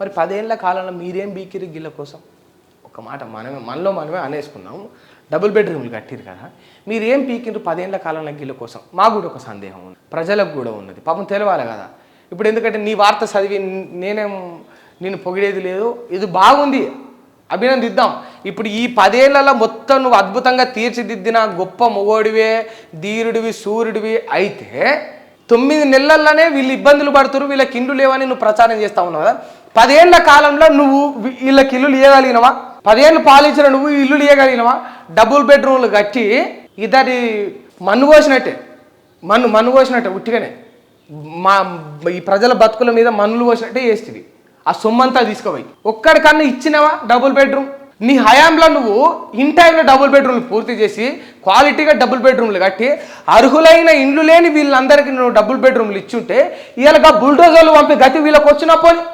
మరి 10 ఏళ్ల కాలంలో మీరేం బీకిరి గిళ్ళ కోసం? ఒక మాట మనమే అనేసుకున్నాం. డబుల్ బెడ్రూమ్లు కట్టిరు కదా, మీరు ఏం పీకిండ్రు 10 ఏళ్ల కాలంలో గిళ్ళ కోసం? మాకు కూడా ఒక సందేహం ఉంది, ప్రజలకు కూడా ఉన్నది, పాపం తెలవాలి కదా. ఇప్పుడు ఎందుకంటే నీ వార్త చదివి నేను పొగిడేది లేదు, ఇది బాగుంది, అభినందిద్దాం. ఇప్పుడు ఈ 10 ఏళ్లలో మొత్తం నువ్వు అద్భుతంగా తీర్చిదిద్దిన గొప్ప మొగోడివే, ధీరుడివి, సూర్యుడివి అయితే 9 నెలల్లోనే వీళ్ళు ఇబ్బందులు పడుతున్నారు, వీళ్ళకి ఇల్లు లేవని నువ్వు ప్రచారం చేస్తా ఉన్నావు కదా. 10 ఏళ్ల కాలంలో నువ్వు వీళ్ళకి ఇల్లు ఇవ్వగలిగినవా? 10 ఏళ్ళు పాలించిన నువ్వు ఇల్లు ఇవ్వగలిగినవా? డబుల్ బెడ్రూమ్లు కట్టి ఇద్దరి మన్ను పోసినట్టే ఉట్టిగానే ఈ ప్రజల బతుకుల మీద మన్నులు పోసినట్టే చేస్తుంది. ఆ సొమ్మంతా తీసుకుపోయి ఒక్కడికన్నా ఇచ్చినవా డబుల్ బెడ్రూమ్? నీ హయాంలో నువ్వు ఇన్ టైంలో డబుల్ బెడ్రూమ్లు పూర్తి చేసి క్వాలిటీగా డబుల్ బెడ్రూమ్లు కట్టి అర్హులైన ఇండ్లు లేని వీళ్ళందరికీ నువ్వు డబుల్ బెడ్రూమ్లు ఇచ్చుంటే ఇవాళ బుల్డోజర్లు పంపి గతి వీళ్ళకి వచ్చినప్పుడు